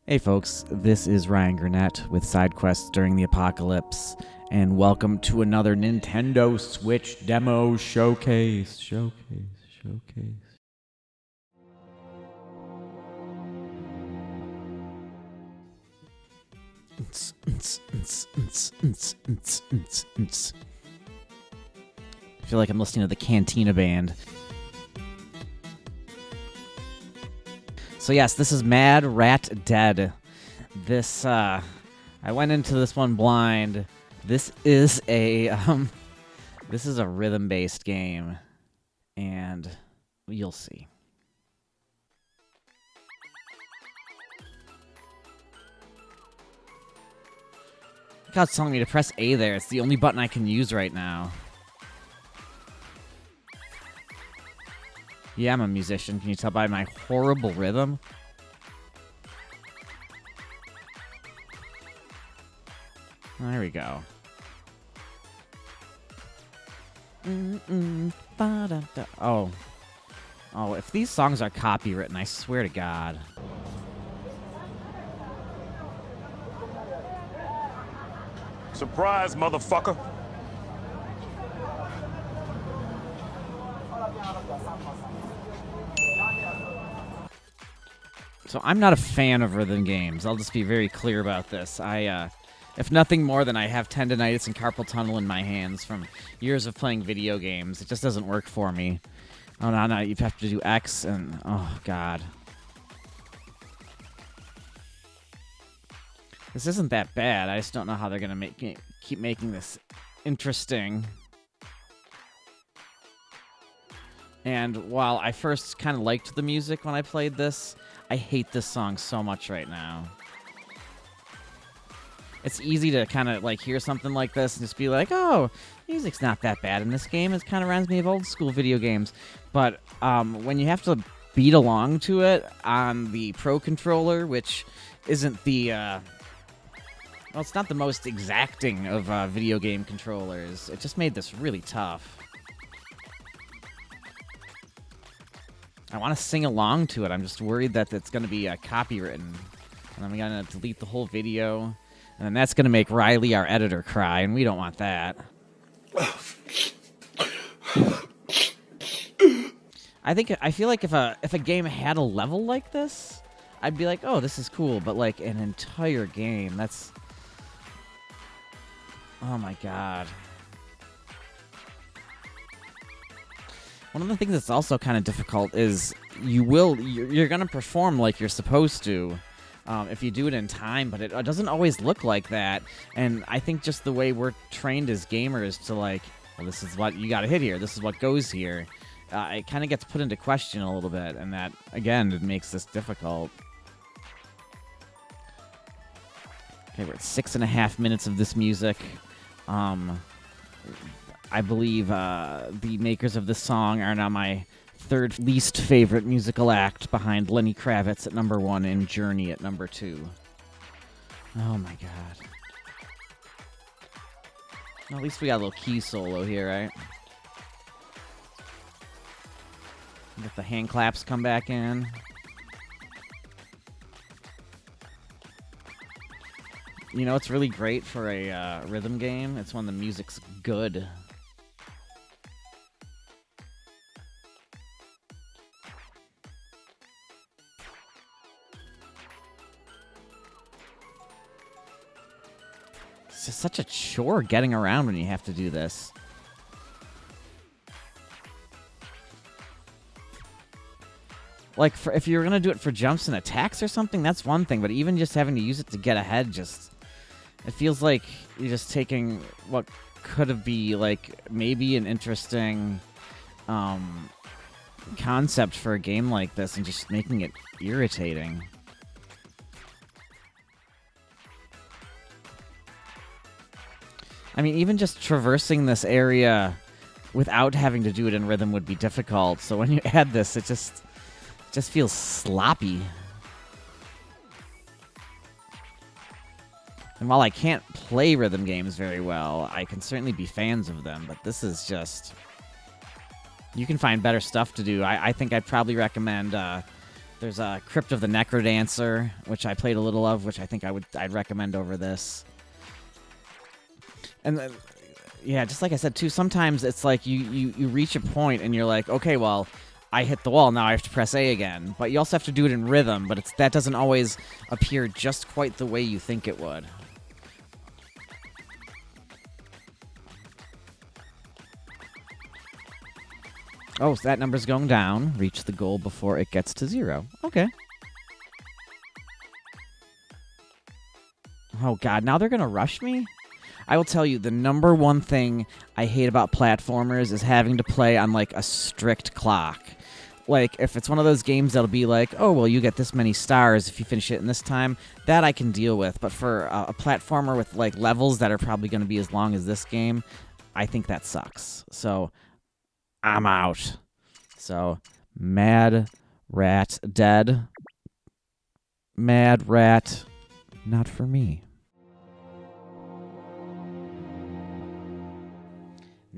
Hey folks, this is Ryan Gurnett with Side Quests During the Apocalypse, and welcome to another Nintendo Switch demo showcase. I feel like I'm listening to the Cantina Band. So yes, this is Mad Rat Dead. This I went into this one blind. This is a rhythm-based game, and you'll see. God's telling me to press A there. It's the only button I can use right now. Yeah, I'm a musician. Can you tell by my horrible rhythm? There we go. Oh. Oh, if these songs are copywritten, I swear to God. Surprise, motherfucker. So I'm not a fan of rhythm games. I'll just be very clear about this. If nothing more than I have tendinitis and carpal tunnel in my hands from years of playing video games. It just doesn't work for me. Oh, no, you have to do X and... Oh, God. This isn't that bad. I just don't know how they're going to keep making this interesting. And while I first kind of liked the music when I played this, I hate this song so much right now. It's easy to kind of like hear something like this and just be like, oh, music's not that bad in this game. It kind of reminds me of old school video games. But when you have to beat along to it on the Pro Controller, which isn't the... well, it's not the most exacting of video game controllers. It just made this really tough. I want to sing along to it. I'm just worried that it's going to be copywritten. And I'm going to delete the whole video. And then that's going to make Reilly, our editor, cry. And we don't want that. I feel like if a game had a level like this, I'd be like, oh, this is cool. But like an entire game, that's... Oh my God. One of the things that's also kind of difficult is you're going to perform like you're supposed to if you do it in time, but it doesn't always look like that. And I think just the way we're trained as gamers to like, well, this is what you got to hit here. This is what goes here. It kind of gets put into question a little bit, and that, again, it makes this difficult. Okay, we're at 6.5 minutes of this music. I believe the makers of this song are now my third least favorite musical act behind Lenny Kravitz at number 1 and Journey at number 2. Oh my God. Well, at least we got a little key solo here, right? Get the hand claps come back in. You know, it's really great for a rhythm game. It's when the music's good. It's just such a chore getting around when you have to do this. Like, if you're going to do it for jumps and attacks or something, that's one thing. But even just having to use it to get ahead, it feels like you're just taking what could have been, like, maybe an interesting concept for a game like this and just making it irritating. I mean, even just traversing this area without having to do it in rhythm would be difficult. So when you add this, it just feels sloppy. And while I can't play rhythm games very well, I can certainly be fans of them. But this is just... You can find better stuff to do. I think I'd probably recommend There's a Crypt of the Necrodancer, which I played a little of, which I think I'd recommend over this. And yeah, just like I said too, sometimes it's like you reach a point and you're like, okay, well, I hit the wall, now I have to press A again. But you also have to do it in rhythm, but that doesn't always appear just quite the way you think it would. Oh, so that number's going down. Reach the goal before it gets to 0. Okay. Oh, God, now they're going to rush me? I will tell you, the number one thing I hate about platformers is having to play on, like, a strict clock. Like, if it's one of those games that'll be like, oh, well, you get this many stars if you finish it in this time, that I can deal with. But for a platformer with, like, levels that are probably going to be as long as this game, I think that sucks. So I'm out. So, Mad Rat dead. Mad Rat, not for me.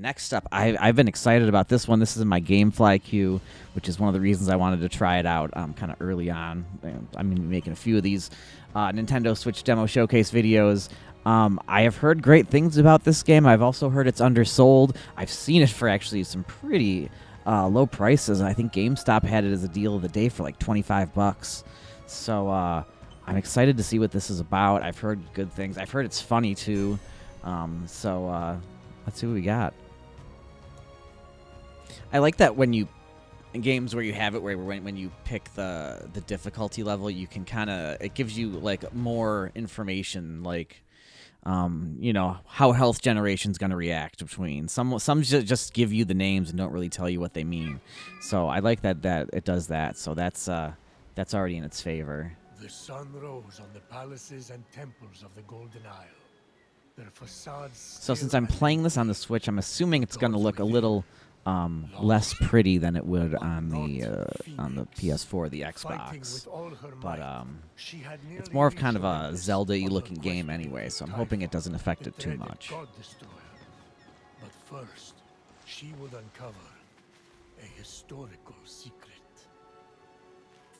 Next up, I've been excited about this one. This is in my GameFly queue, which is one of the reasons I wanted to try it out kind of early on. I'm going to be making a few of these Nintendo Switch demo showcase videos. I have heard great things about this game. I've also heard it's undersold. I've seen it for actually some pretty low prices. I think GameStop had it as a deal of the day for like $25. So I'm excited to see what this is about. I've heard good things. I've heard it's funny too. So let's see what we got. I like that when you in games where you have it where when you pick the difficulty level, you can kind of, it gives you like more information, like you know, how health generation's going to react between some just give you the names and don't really tell you what they mean. So I like that it does that. So that's already in its favor. The sun rose on the palaces and temples of the Golden Isle. Their facades. So since I'm playing this on the Switch, I'm assuming it's going to look a little less pretty than it would on the PS4, the Xbox. But it's more of kind of a Zelda-y looking game anyway, so I'm hoping it doesn't affect it too much. But first, she would uncover a historical secret.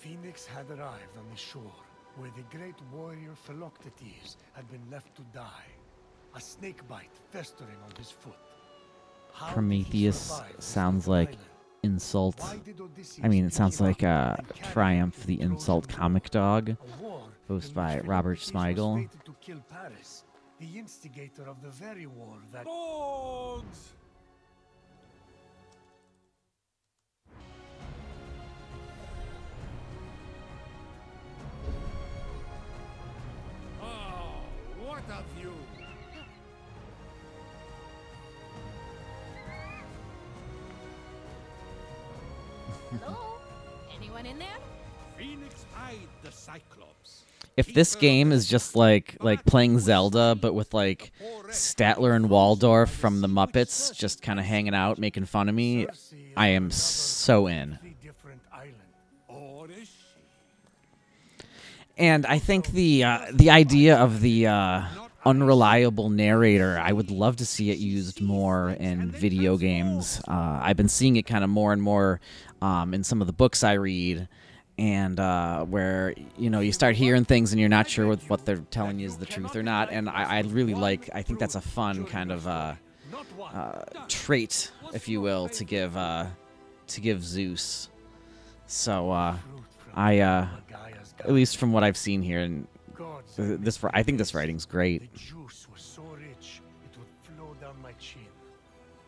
Fenyx had arrived on the shore where the great warrior Philoctetes had been left to die, a snake bite festering on his foot. Prometheus sounds like insult. I mean, it sounds like Triumph the Insult comic dog, voiced by Robert Smigel. To kill Paris, the instigator of the very war that. Oh, what a view! Hello? Anyone in there? Fenyx eyed the Cyclops. If this game is just like playing Zelda, but with like Statler and Waldorf from the Muppets just kind of hanging out, making fun of me, I am so in. And I think the idea of the unreliable narrator, I would love to see it used more in video games. I've been seeing it kind of more and more in some of the books I read, and where, you know, you start hearing things and you're not sure what they're telling you is the truth or not. And I really like, I think that's a fun kind of trait, if you will, to give Zeus. So at least from what I've seen here, and I think this writing's great. The juice was so rich it would flow down my chin.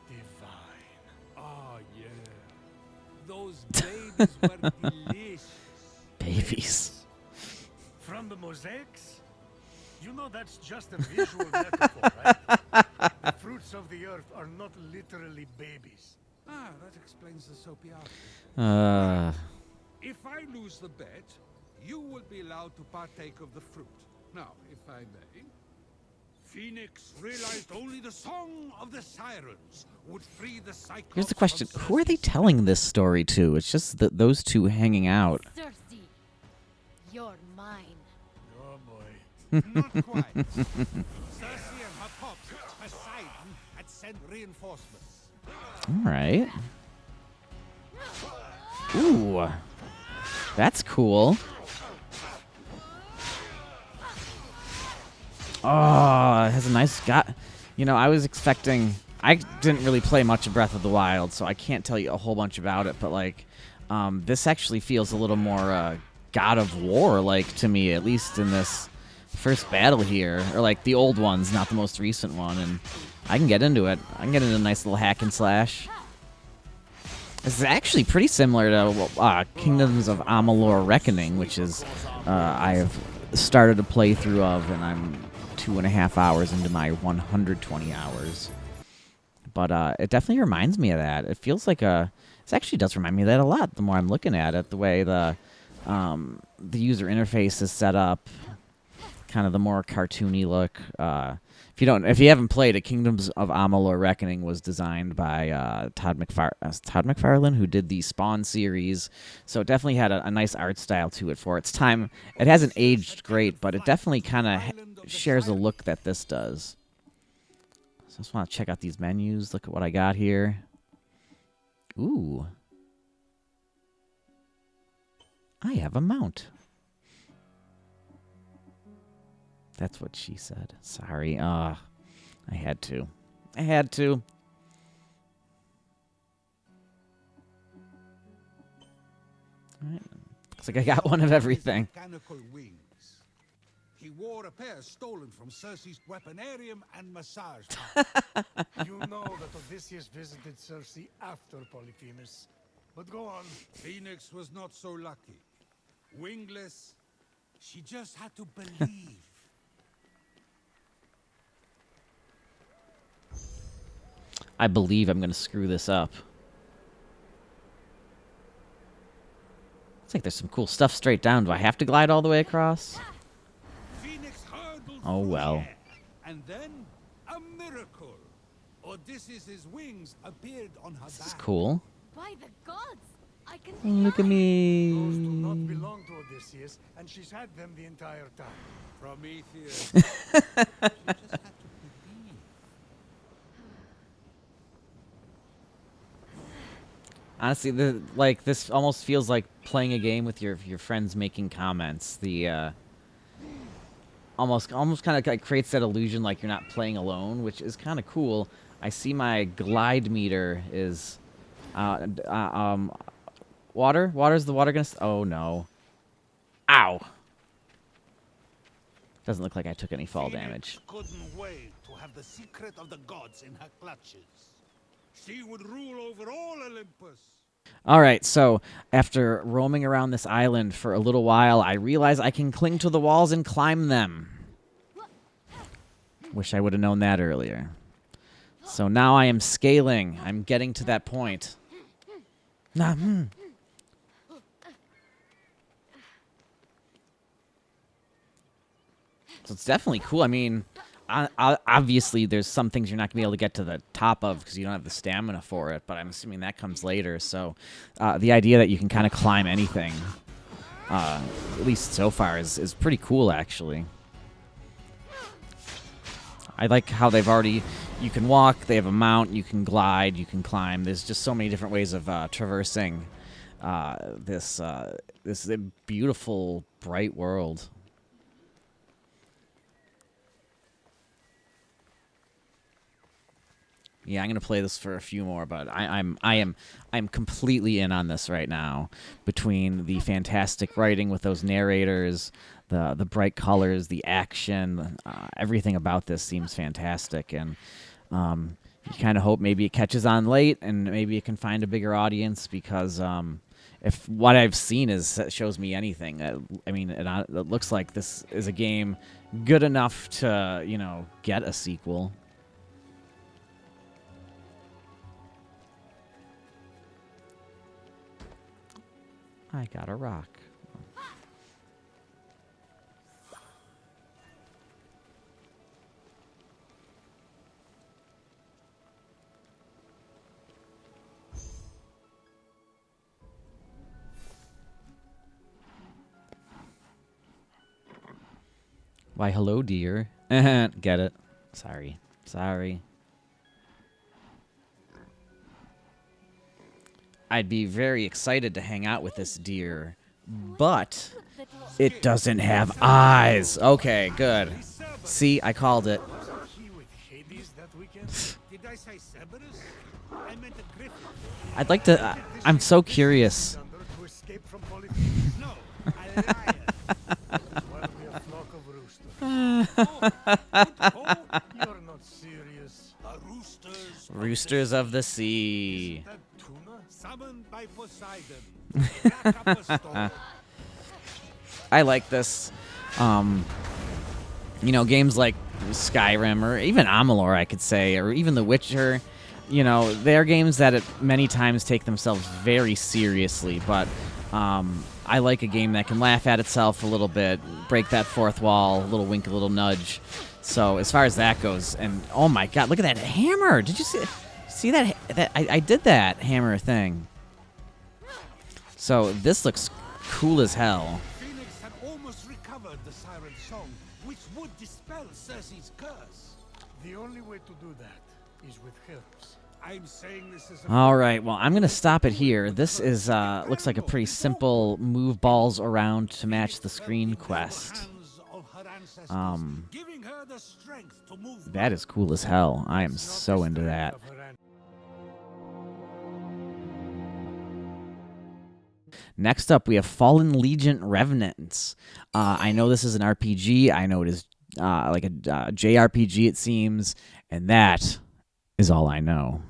Divine. Ah, yeah. Those babies were delicious. Babies. From the mosaics? You know that's just a visual metaphor, right? The fruits of the earth are not literally babies. Ah, that explains the soapy outfit. If I lose the bet, you will be allowed to partake of the fruit. Now, if I may, Fenyx realized only the song of the sirens would free the Cyclops. Here's the question: who are they telling this story to? It's just those two hanging out. Circe, you're mine. Oh boy. Not quite. Circe and her pops, Poseidon, had sent reinforcements. All right. Ooh. That's cool. Oh, it has a nice You know, I was expecting... I didn't really play much of Breath of the Wild, so I can't tell you a whole bunch about it, but, like, this actually feels a little more God of War-like to me, at least in this first battle here. Or, like, the old ones, not the most recent one, and I can get into it. I can get into a nice little hack and slash. This is actually pretty similar to Kingdoms of Amalur Reckoning, which is I have started a playthrough of, and I'm 2.5 hours into my 120 hours. But it definitely reminds me of that. It feels like this actually does remind me of that a lot. The more I'm looking at it, the way the user interface is set up, kind of the more cartoony look. If you haven't played it, Kingdoms of Amalur Reckoning was designed by Todd McFarlane, who did the Spawn series. So it definitely had a nice art style to it for its time. It hasn't aged great, but it definitely kind of shares a look that this does. So I just want to check out these menus. Look at what I got here. Ooh. I have a mount. That's what she said. Sorry. I had to. I had to. All right. Looks like I got one of everything. Mechanical wings. He wore a pair stolen from Circe's weaponarium and massage parlor. You know that Odysseus visited Circe after Polyphemus. But go on. Fenyx was not so lucky. Wingless, she just had to believe. I believe I'm going to screw this up. Looks like there's some cool stuff straight down. Do I have to glide all the way across? Fenyx hurtled Oh, through well. the air, and then a miracle. Odysseus' wings appeared on her This is back. cool. By the gods, I can Look at fly. me. Those do not belong to Odysseus, and she's had them the entire time. Prometheus. She just had to believe. Honestly, this almost feels like playing a game with your friends making comments. The almost kind of like creates that illusion like you're not playing alone, which is kind of cool. I see my glide meter is water. Water's the water gonna? Oh no! Ow! Doesn't look like I took any fall Phoenix damage. couldn't wait to have the secret of the gods in her clutches. She would rule over all Olympus. All right, so after roaming around this island for a little while, I realize I can cling to the walls and climb them. Wish I would have known that earlier. So now I am scaling. I'm getting to that point. So it's definitely cool. I mean, obviously there's some things you're not going to be able to get to the top of because you don't have the stamina for it, but I'm assuming that comes later. So the idea that you can kind of climb anything, at least so far, is pretty cool, actually. I like how they've already... You can walk, they have a mount, you can glide, you can climb. There's just so many different ways of traversing this beautiful, bright world. Yeah, I'm gonna play this for a few more, but I'm completely in on this right now. Between the fantastic writing with those narrators, the bright colors, the action, everything about this seems fantastic, and you kind of hope maybe it catches on late and maybe it can find a bigger audience because if what I've seen shows me anything, I mean, it looks like this is a game good enough to get a sequel. I got a rock. Why, hello, dear. Get it. Sorry. I'd be very excited to hang out with this deer, but it doesn't have eyes. Okay, good. See, I called it. He with Hades that weekend? Did I say Cerberus? I meant a griffin. I'd like to. I'm so curious. Thunder to escape from politics? No, a liar. Well, be a flock of roosters. You're not serious. A roosters. Roosters of the sea. That tuna? Summoned by Poseidon. Crack up a storm. I like this. You know, games like Skyrim or even Amalur, I could say, or even The Witcher. You know, they're games that many times take themselves very seriously, but I like a game that can laugh at itself a little bit, break that fourth wall, a little wink, a little nudge. So as far as that goes, and oh my God, look at that hammer! Did you see that? I did that hammer thing. So this looks cool as hell. Fenyx had almost recovered the siren song, which would dispel Circe's curse. The only way to do that is with herbs. I'm saying this is a All right, well, I'm going to stop it here. This is looks like a pretty simple move balls around to match the screen quest. Giving her the strength to move. That is cool as hell. I am so into that. Of her Next up, we have Fallen Legion Revenants. I know this is an RPG. I know it is like a JRPG, it seems, and that is all I know.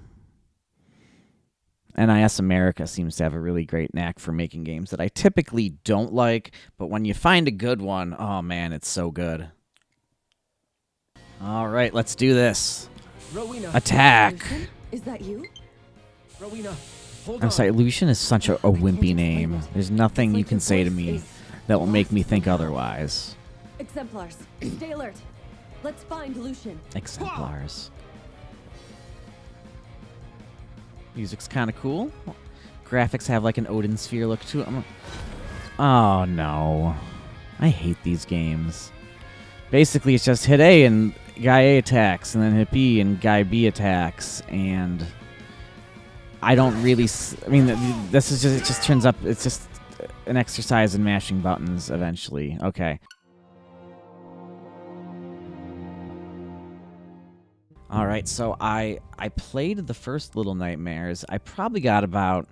NIS America seems to have a really great knack for making games that I typically don't like, but when you find a good one, oh man, it's so good. All right, let's do this. Rowena. Attack. Lucian? Is that you? Rowena, hold I'm on. sorry, Lucian is such a wimpy name. There's nothing you can say to me that will make me think otherwise. Exemplars, stay alert. Let's find Lucian. Exemplars. Music's kind of cool. Graphics have like an Odin sphere look to them. Oh no. I hate these games. Basically, it's just hit A and guy A attacks, and then hit B and guy B attacks, and I don't really. I mean, this is just. It just turns up. It's just an exercise in mashing buttons. Eventually, okay. All right, so I played the first Little Nightmares. I probably got about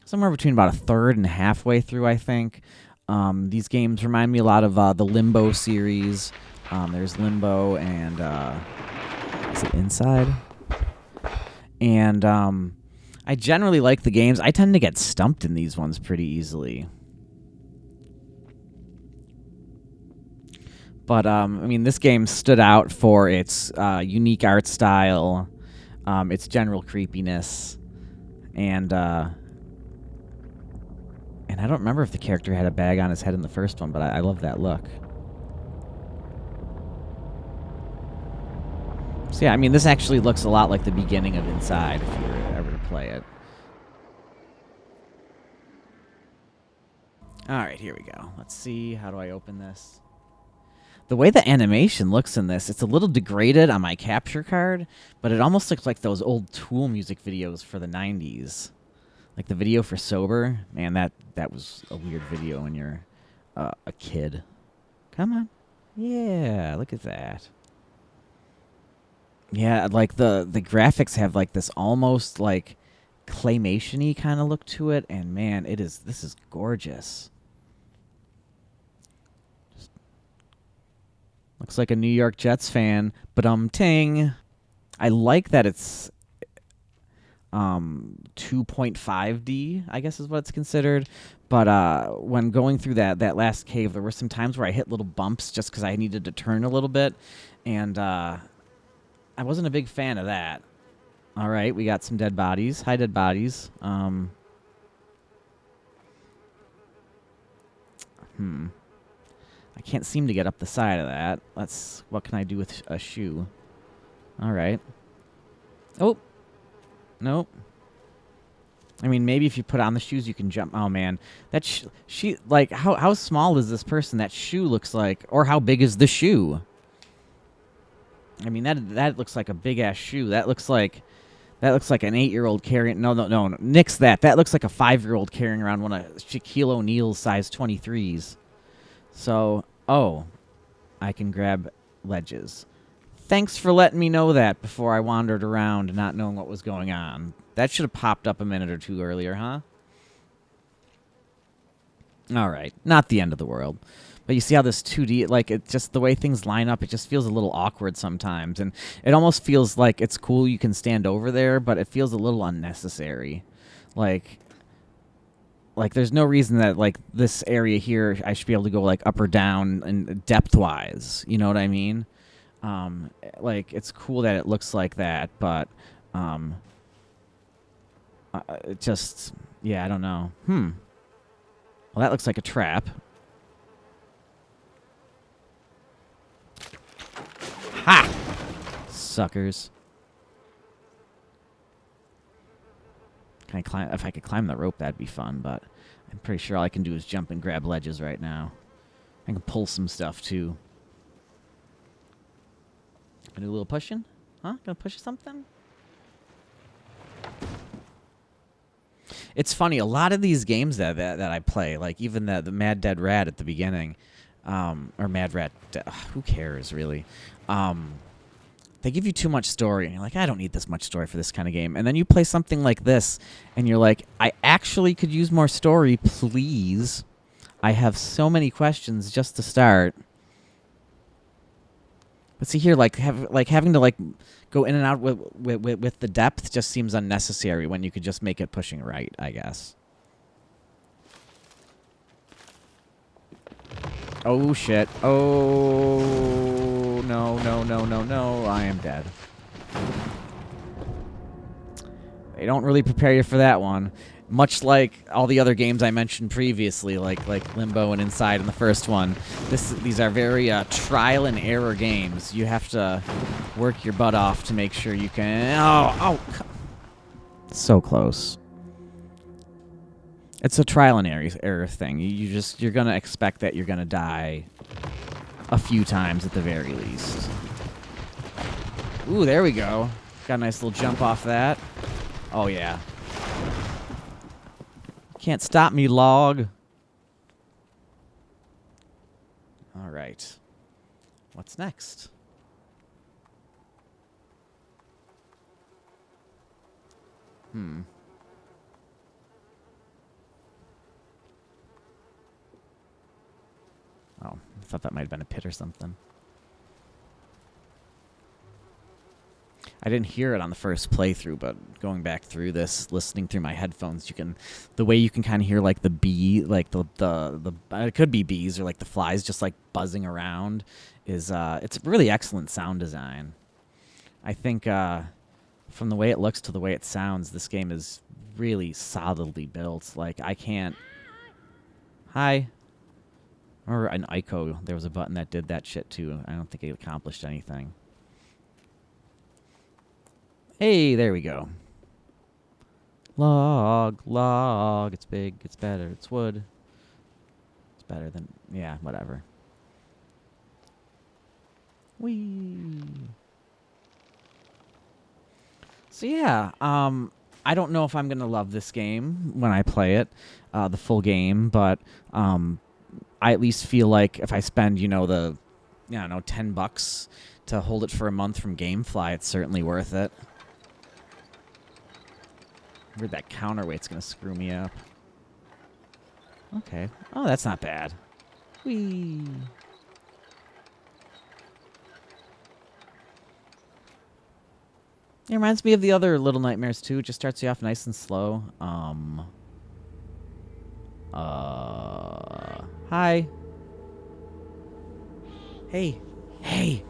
somewhere between about a third and halfway through, I think. These games remind me a lot of the Limbo series. There's Limbo and is it Inside? And I generally like the games. I tend to get stumped in these ones pretty easily. But, I mean, this game stood out for its unique art style, its general creepiness, and I don't remember if the character had a bag on his head in the first one, but I love that look. So, yeah, I mean, this actually looks a lot like the beginning of Inside, if you were ever to play it. All right, here we go. Let's see. How do I open this? The way the animation looks in this, it's a little degraded on my capture card, but it almost looks like those old Tool music videos for the 90s. Like the video for Sober. Man, that was a weird video when you're a kid. Come on. Yeah, look at that. Yeah, like the graphics have like this almost like claymation-y kind of look to it, and man, this is gorgeous. Looks like a New York Jets fan, but ting. I like that it's 2.5D, I guess is what it's considered. But when going through that last cave, there were some times where I hit little bumps just because I needed to turn a little bit, and I wasn't a big fan of that. All right, we got some dead bodies. Hi, dead bodies. I can't seem to get up the side of that. What can I do with a shoe? All right. Oh. Nope. I mean, maybe if you put on the shoes, you can jump. Oh, man. That like, how small is this person? That shoe looks like, or how big is the shoe? I mean, that looks like a big-ass shoe. That looks like That looks like an 8-year-old carrying... No, nix that. That looks like a 5-year-old carrying around one of Shaquille O'Neal's size 23s. So, oh, I can grab ledges. Thanks for letting me know that before I wandered around not knowing what was going on. That should have popped up a minute or two earlier, huh? All right. Not the end of the world. But you see how this 2D, like, it just, the way things line up, it just feels a little awkward sometimes. And it almost feels like it's cool you can stand over there, but it feels a little unnecessary. Like there's no reason that, like, this area here, I should be able to go, like, up or down and depth-wise. You know what I mean? Like, it's cool that it looks like that, but, it just, yeah, I don't know. Well, that looks like a trap. Ha! Suckers. Can I climb? If I could climb the rope, that'd be fun, but I'm pretty sure all I can do is jump and grab ledges right now. I can pull some stuff, too. Gonna do a little pushing? Huh? Gonna push something? It's funny, a lot of these games that I play, like even the Mad Dead Rat at the beginning, or Mad Rat, who cares, really? They give you too much story, and you're like, I don't need this much story for this kind of game. And then you play something like this, and you're like, I actually could use more story, please. I have so many questions just to start. But see here, having to go in and out with the depth just seems unnecessary when you could just make it pushing right, I guess. Oh shit! Oh no! I am dead. They don't really prepare you for that one. Much like all the other games I mentioned previously, like Limbo and Inside in the first one, these are very trial and error games. You have to work your butt off to make sure you can. Oh, so close. It's a trial and error thing. You're gonna expect that you're gonna die a few times at the very least. Ooh, there we go. Got a nice little jump off that. Oh yeah. Can't stop me, log. All right. What's next? Oh, I thought that might have been a pit or something. I didn't hear it on the first playthrough, but going back through this, listening through my headphones, the way you can kind of hear like the bee, like the it could be bees or like the flies just like buzzing around is it's really excellent sound design. I think from the way it looks to the way it sounds, this game is really solidly built. Like I can't. Hi. Or an Ico, there was a button that did that shit too. I don't think it accomplished anything. Hey, there we go. Log. It's big, it's better, it's wood. It's better than, yeah, whatever. Whee! So yeah, I don't know if I'm going to love this game when I play it, the full game, but I at least feel like if I spend, $10 to hold it for a month from GameFly, it's certainly worth it. Weird, that counterweight's gonna screw me up. Okay. Oh, that's not bad. Whee! It reminds me of the other Little Nightmares too. It just starts you off nice and slow. Hi. Hey. Is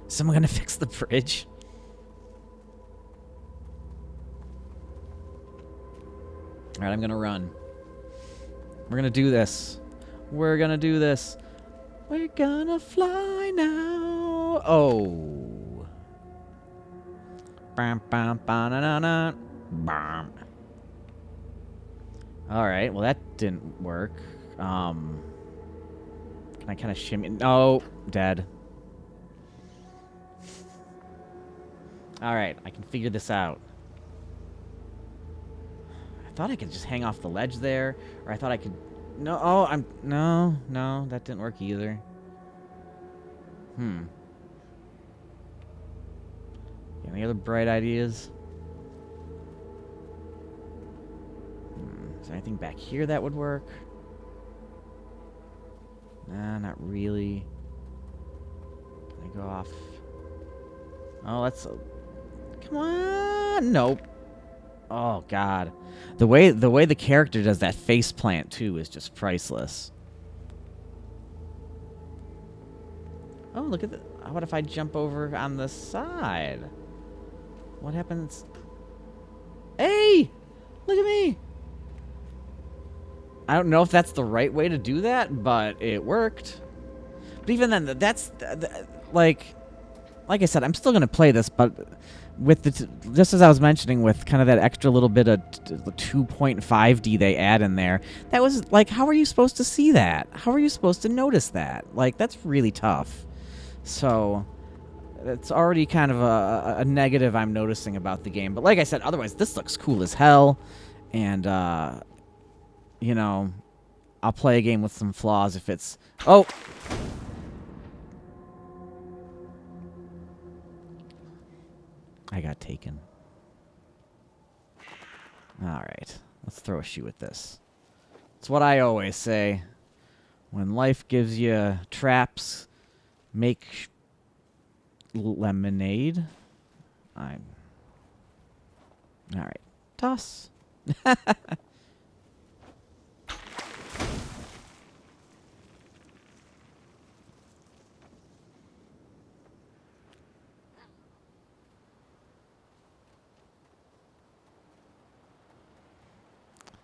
someone gonna fix the bridge? Alright, I'm gonna run. We're gonna do this. We're gonna fly now. Oh. Bam, bam, ba-na-na-na. Bam. Alright, well that didn't work. Can I kind of shimmy? No, dead. Alright, I can figure this out. thought I could just hang off the ledge there, or I thought I could... No, no, that didn't work either. Any other bright ideas? Is there anything back here that would work? Nah, not really. Can I go off? Oh, that's... Come on! Nope. Oh, God. The way the character does that face plant, too, is just priceless. Oh, look at the... What if I jump over on the side? What happens? Hey! Look at me! I don't know if that's the right way to do that, but it worked. But even then, that's... like I said, I'm still going to play this, but with just as I was mentioning, with kind of that extra little bit of 2.5D they add in there, that was like, how are you supposed to see that? How are you supposed to notice that? Like, that's really tough. So, it's already kind of a negative I'm noticing about the game. But like I said, otherwise, this looks cool as hell. And, you know, I'll play a game with some flaws if it's... Oh! I got taken. Alright. Let's throw a shoe at this. It's what I always say. When life gives you traps, make lemonade. Alright. Toss.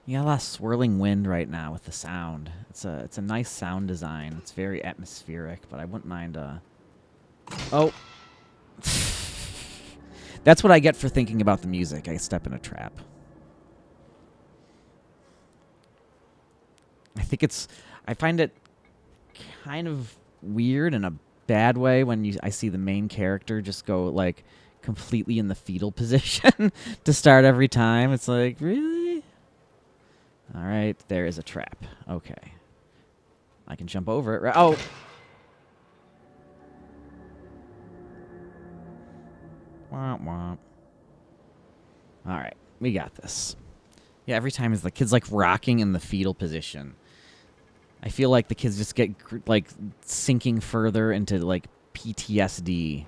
You got a lot of swirling wind right now with the sound. It's a nice sound design. It's very atmospheric, but I wouldn't mind. Oh, that's what I get for thinking about the music. I step in a trap. I find it kind of weird in a bad way when I see the main character just go like completely in the fetal position to start every time. It's like, really? All right, there is a trap. Okay. I can jump over it. Oh! Womp womp. All right, we got this. Yeah, every time the kid's like rocking in the fetal position. I feel like the kids just get like sinking further into like PTSD.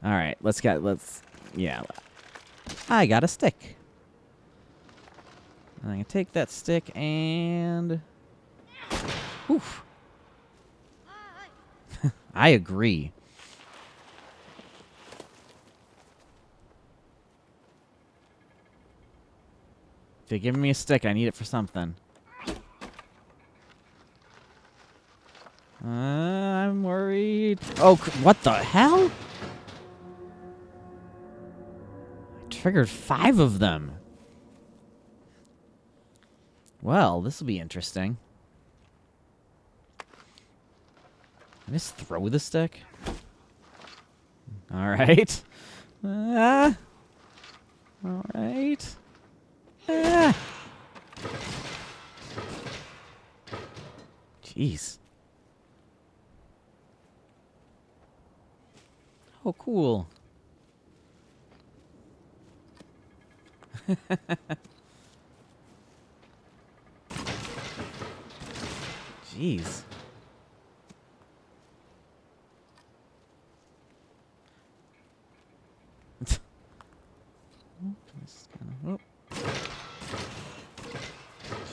All right, yeah. I got a stick. And I'm going to take that stick and... Oof. I agree. If you're giving me a stick, I need it for something. I'm worried. Oh, what the hell? Triggered 5 of them. Well, this will be interesting. Can I just throw the stick? All right. All right. Jeez. Oh, cool. Jeez.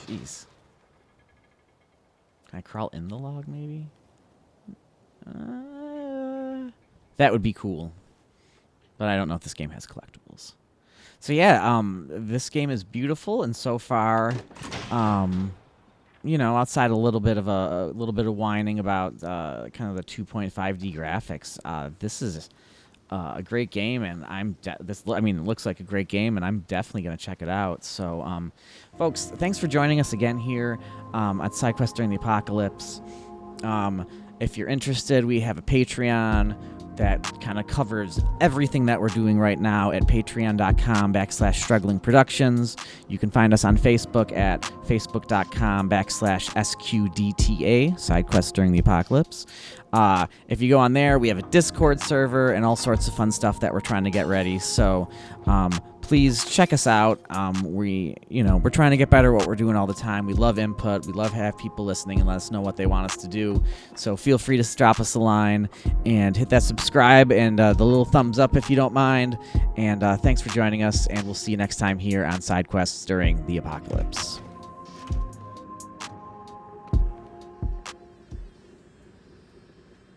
Jeez. Can I crawl in the log, maybe? That would be cool. But I don't know if this game has collectibles. So yeah, this game is beautiful, and so far, you know, outside a little bit of whining about kind of the 2.5D graphics, this is a great game, and I mean, it looks like a great game, and I'm definitely gonna check it out. So, folks, thanks for joining us again here at SideQuest During the Apocalypse. If you're interested, we have a Patreon that kind of covers everything that we're doing right now at patreon.com/strugglingproductions. You can find us on Facebook at facebook.com/SQDTA, Side Quests During the Apocalypse. If you go on there, we have a Discord server and all sorts of fun stuff that we're trying to get ready. So please check us out. We're trying to get better at what we're doing all the time. We love input. We love to have people listening and let us know what they want us to do. So feel free to drop us a line and hit that subscribe and the little thumbs up if you don't mind. And thanks for joining us, and we'll see you next time here on Side Quests During the Apocalypse.